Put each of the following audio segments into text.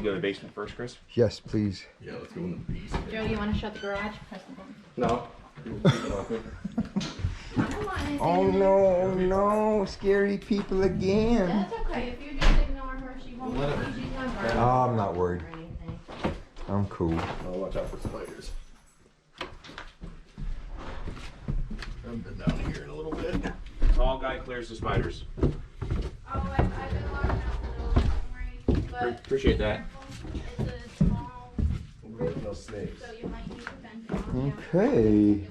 Go to the basement first, Chris? Yes, please. Yeah, let's go in the basement. Joe, you want to shut the garage? Press the button. No. Oh no, no, scary people again. That's okay. If you just ignore her, she won't. She's not burning Oh, I'm not worried. or anything. I'm cool. Oh, watch out for spiders. I've been down here in a little bit. Tall guy clears the spiders. Oh, I've been watching out for those, don't worry. But Appreciate that. it's a small There's no snakes. so you might need to bend down. Okay.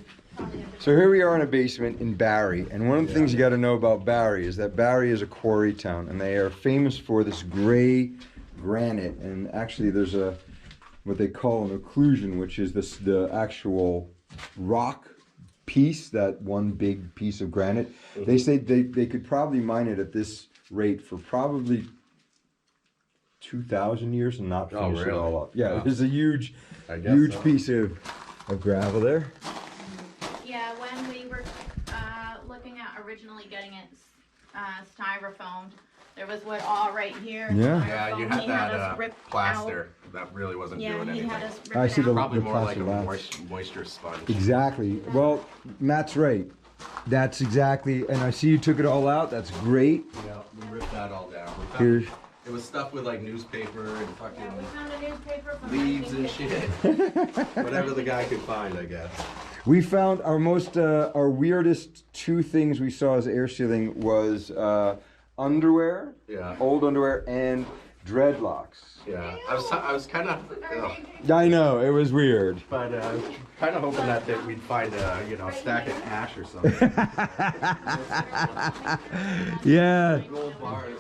So here we are in a basement in Barre, and one of the things you got to know about Barre is that Barre is a quarry town, and they are famous for this gray granite. And actually, there's a what they call an occlusion, which is the actual rock piece, that one big piece of granite. They say they could probably mine it at this rate for probably 2,000 years and not finish it all up. Yeah, Wow. there's a huge so. piece of gravel there. Yeah, when we were looking at originally getting it styrofoamed, there was wood all right here. Yeah. Yeah, you Styrofoam. had He that us rip plaster that really wasn't out. Yeah, doing he anything. had us rip I it see the- out. Probably more like a plastic moisture sponge. Exactly. Well, Matt's right. That's exactly, and I see you took it all out. That's great. Yeah, we ripped that all down. We found, Here's, it was stuffed with like newspaper and fucking Yeah, we found a newspaper from leaves and 1950. shit. Whatever the guy could find, I guess. we found our weirdest two things we saw as air sealing was underwear, Yeah. old underwear, and dreadlocks. Yeah, I was kind of, I know it was weird. but I was kind of hoping that we'd find a stack of ash or something. Yeah. Gold bars.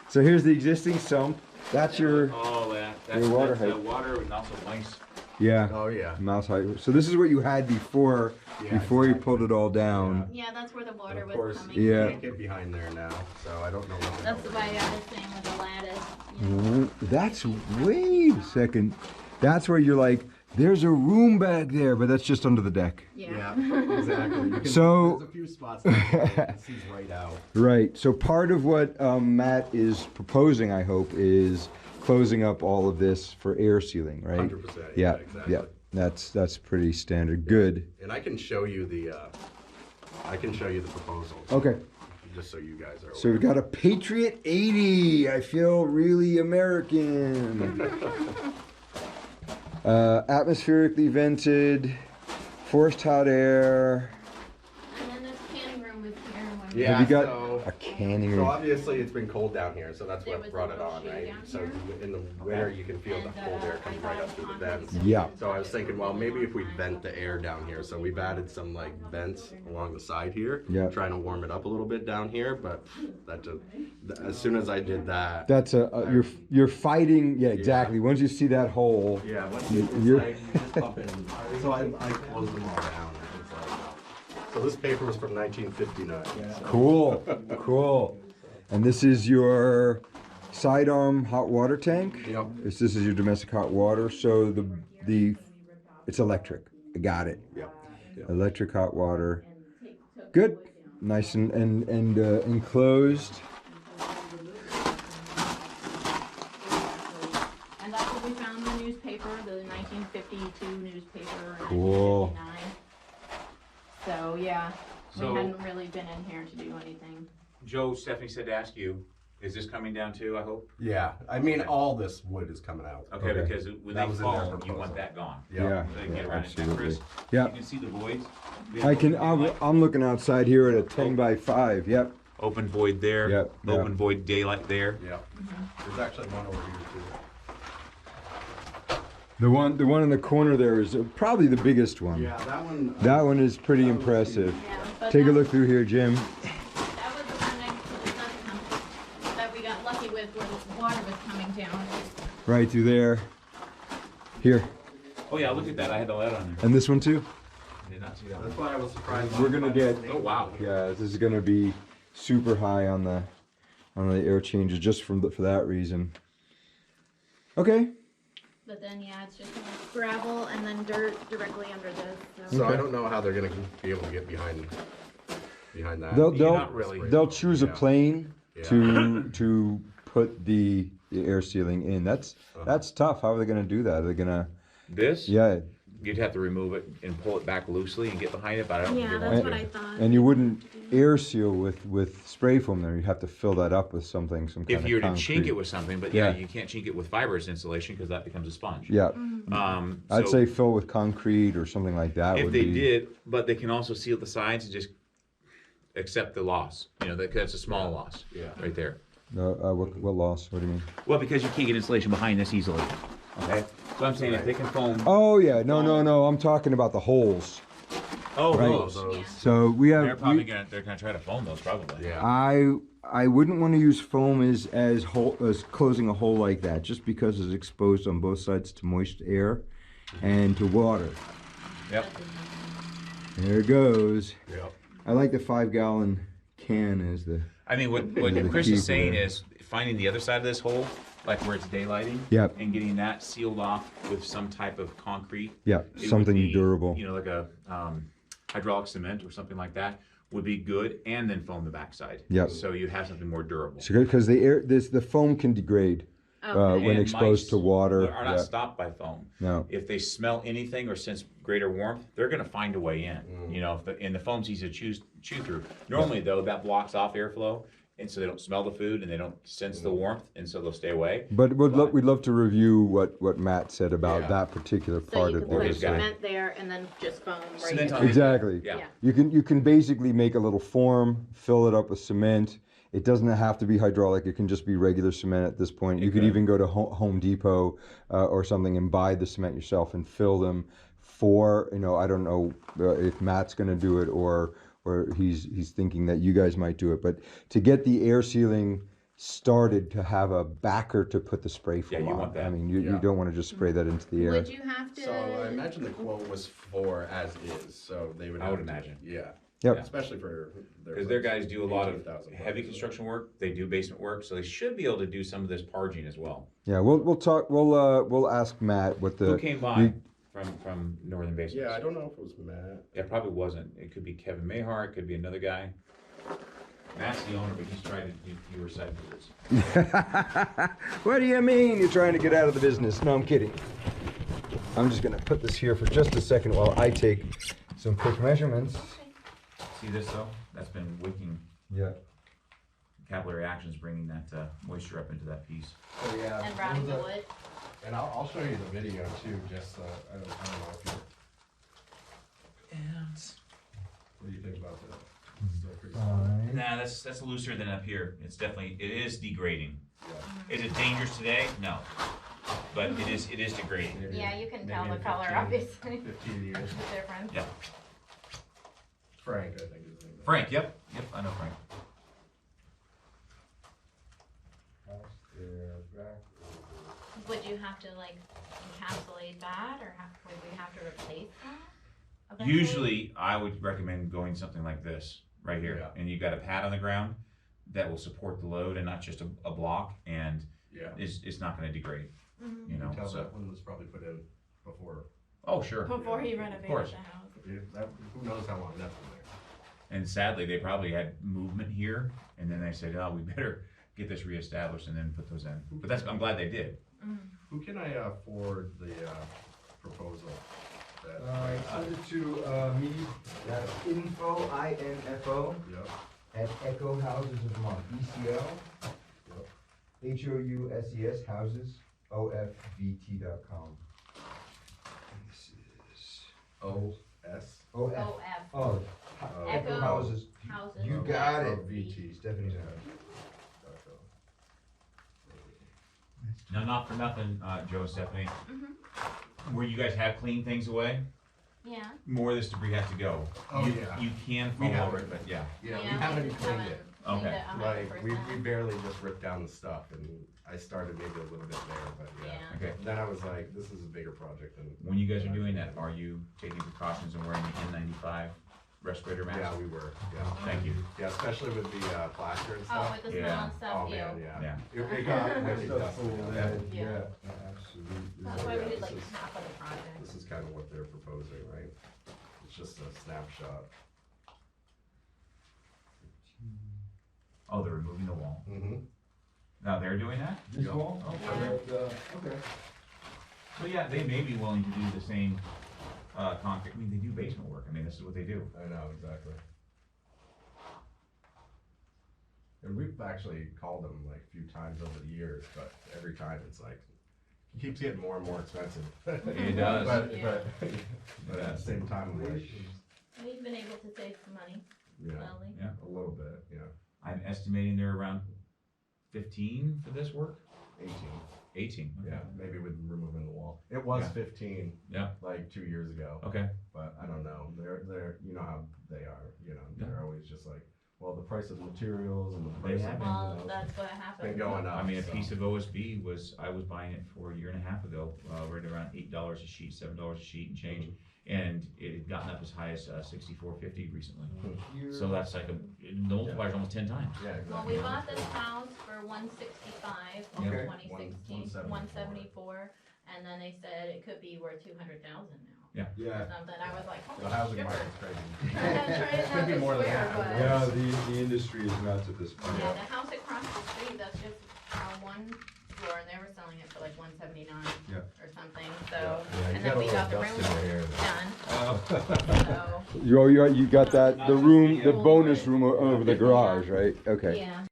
So here's the existing sump. That's your Oh, that's Your water that's height. the water and also mice. yeah. Oh yeah. Mouse height. So this is what you had before Yeah, you exactly. pulled it all down. Yeah, that's where the water Of was course, coming you Yeah. can't get behind there now, so I don't know what. That's the way I was saying with the lattice. You know. That's wait a second. That's where you're like, there's a room back there, but that's just under the deck. Yeah. Yeah, exactly. You can, So- there's a few spots that it sees right out. Right. So part of what Matt is proposing, I hope, is closing up all of this for air sealing, right? 100%. Yeah. Exactly. Yeah. That's pretty standard. Good. And I can show you the proposal. Okay. Just so you guys are aware. So we got a Patriot 80. I feel really American. Atmospherically vented, forced hot air. And then this canning room was here. When Yeah, Have you got so- a canning So room? obviously it's been cold down here, so that's There what was brought a it little on, shade right? down So here. in the winter you can feel the cold air coming right up through the vents. Yeah. So I was thinking, well, maybe if we vent the air down here. So we've added some like vents along the side here, Yeah. trying to warm it up a little bit down here. But that just, as soon as I did that, That's you're fighting. Yeah, exactly. Once you see that hole. yeah, once it's You're- like you just pump in. So I closed them all down. It's like, so this paper was from 1959. So. Cool. Cool. And this is your sidearm hot water tank. Yep. This is your domestic hot water. So the it's electric. I got it. Yep. Yep. Electric hot water. Good. Nice and enclosed. And that's what we found in the newspaper, the 1952 newspaper. in Cool. 1959. So yeah, So- we hadn't really been in here to do anything. Joe, Stephanie said to ask you, is this coming down too, I hope? Yeah, I mean, all this wood is coming out. Okay, Okay. because when That they was in their fall, you proposal. want that gone. Yeah. So they can get around it. Now, Absolutely. Chris, Yeah. you can see the voids. We I have can. open I'm looking outside here at a 10x5. Yep. Open void there. Yep, yep. Open void daylight there. Yeah. There's actually one over here too. The one in the corner there is probably the biggest one. Yeah, that one. That one is pretty impressive. Yeah, but Take a that- look through here, Jim. That was the one next to the sun pump that we got lucky with where the water was coming down. Right through there. Here. Oh yeah, look at that. I had the light on there. And this one too? I did not see that. That's why I was surprised. We're gonna get. Oh wow. Yeah, this is gonna be super high on the air changes just for that reason. Okay. But then, yeah, it's just gravel and then dirt directly under this. So I don't know how they're gonna be able to get behind behind that. They'll not really. they'll choose a Yeah. plane Yeah. to put the air sealing in. That's tough. How are they going to do that? Are they going to? This, Yeah, you'd have to remove it and pull it back loosely and get behind it, but I don't think Yeah, you're that's going what to. I thought. and you wouldn't air seal with spray foam there. You have to fill that up with something, some kind If of you were to concrete. chink it with something, but yeah, Yeah. you can't chink it with fibrous insulation because that becomes a sponge. Yeah, I'd So say fill with concrete or something like that. if would they be, did, but they can also seal the sides and just accept the loss. You know, that's a small loss. Yeah. Right there. what loss? What do you mean? Well, because you can't get insulation behind this easily. Okay. So I'm saying if they can foam. Oh yeah, no. I'm talking about the holes. Oh, right. those. Yeah. So we have. They're probably gonna try to foam those probably. Yeah. I wouldn't want to use foam as closing a hole like that, just because it's exposed on both sides to moist air and to water. Yep. There it goes. Yep. I like the 5-gallon can as the. I mean, what The Chris key is for saying that. is finding the other side of this hole, like where it's daylighting. Yep. And getting that sealed off with some type of concrete. Yeah, It would something be, durable. You know, like a hydraulic cement or something like that would be good, and then foam the backside. Yep. So you have something more durable. Because the foam can degrade when And exposed mice to water. are not Yeah. stopped by foam. No. If they smell anything or sense greater warmth, they're going to find a way in. You know, and the foam's easy to chew through. Normally, though, that blocks off airflow, and so they don't smell the food and they don't sense the warmth, and so they'll stay away. But we'd love to review what Matt said about Yeah. that particular So part you of can the put His guy. cement there and then just foam right Cement in. on it. Exactly. Yeah. Yeah. You can basically make a little form, fill it up with cement. It doesn't have to be hydraulic. It can just be regular cement at this point. You could even go to Home Depot or something and buy the cement yourself and fill them for, I don't know if Matt's going to do it or he's thinking that you guys might do it. But to get the air sealing started, to have a backer to put the spray foam you on. want that. I mean, you Yeah. don't want to just spray that into the air. Would you have to? So I imagine the quote was for as is, so they would. I would have to- imagine. Yeah. Yep. Especially for Because their guys do a lot of 18,000 heavy bucks. construction work. They do basement work, so they should be able to do some of this parging as well. Yeah, we'll talk. We'll ask Matt what the. Who came by from Northern Basements? Yeah, I don't know if it was Matt. It probably wasn't. It could be Kevin Mahar. It could be another guy. Matt's the owner, but he's trying to do fewer side visits. What do you mean you're trying to get out of the business? No, I'm kidding. I'm just gonna put this here for just a second while I take some quick measurements. See this though? That's been wicking. Yeah. Capillary action's bringing that moisture up into that piece. Oh, yeah. And rotting the wood. And I'll show you the video too, just, I don't know if you, what do you think about that? Still pretty solid. Nah, that's looser than up here. It is degrading. Yeah. Is it dangerous today? No. But it is degrading. Maybe- Yeah, you can maybe tell in the color, 15 obviously. 15 years. The difference. Yeah. Frank, I think is his name. Frank, yep, I know Frank. Would you have to like encapsulate that, or would we have to replace that? eventually? Usually, I would recommend going something like this, right here. Yeah. And you've got a pad on the ground that will support the load and not just a block, and Yeah. it's not gonna degrade, Mhm. you know, Tell so. that one was probably put in before. Oh, sure. Before he Of renovated course. the house. Who knows how long that's been there. And sadly, they probably had movement here, and then they said, oh, we better get this reestablished and then put those in. But I'm glad they did. Who can I forward the proposal? That, Send it to me, info, I-N-F-O, Yep. at Echo Houses of Vermont, E-C-L, H-O-U-S-E-S, houses, O-F-V-T.com. This is O-S. O-F, OF. oh, Oh. Echo Echo Houses. Houses. You got it. VT. Stephanie's house. Now, not for nothing, Joe and Stephanie, where you guys have cleaned things away, Yeah. more of this debris has to go. Oh, You- yeah. You can We foam have over it. it, but yeah. Yeah, we haven't just cleaned it. cleaned Okay. it Like, we 100%. barely just ripped down the stuff, and I started maybe a little bit there, but yeah. Yeah. Okay. Then I was like, this is a bigger project than. When you guys are doing that, are you taking precautions and wearing the N95 respirator mask? Yeah, we were, yeah. Thank you. Yeah, especially with the plaster and Oh, stuff. with the smell Yeah. and stuff, Oh, ew. man, yeah. Yeah. It got really dusty. Yeah. Absolutely. That's why we Yeah, did like this is- half of the project. This is kind of what they're proposing, right? It's just a snapshot. Oh, they're removing the wall. Mm-hmm. Now they're doing that? This Yeah. wall? Okay. So yeah, they may be willing to do the same, concrete, I mean, they do basement work, I mean, this is what they do. I know, exactly. And we've actually called them like a few times over the years, but every time it's like, it keeps getting more and more expensive. It does. But at the same time, I'm like, We've been able to save some money, yeah, slowly. Yeah. a little bit, yeah, I'm estimating they're around 15 for this work? 18, 18. Okay. yeah, maybe with removing the wall. It was Yeah. 15, Yeah. like 2 years ago, Okay, but I don't know, they're, you know how they are, you know, Yeah. they're always just like, well, the price of materials and the They price have of, been. Well, you know, that's what happened. been going up. I mean, a so. piece of OSB I was buying it for a year and a half ago, right around $8 a sheet, $7 a sheet and change. And it had gotten up as high as $64.50 recently. So that's like the multiplyer's almost 10 times. Yeah, Well, exactly. we bought this house for 165 in Okay. 2016, 174, and then they said it could be worth 200,000 now. Or Yeah. something. I was like, The holy housing sugar. market's crazy. I'm trying Could not be to more than swear, that. but- Yeah, the industry is nuts at this point. Yeah, the house across the street, that's just one floor, and they were selling it for like 179 Yeah. or something, so, Yeah, you and then we got the room dust in your hair. done, so, You got that, the room, the bonus room over the garage, right? Okay. yeah.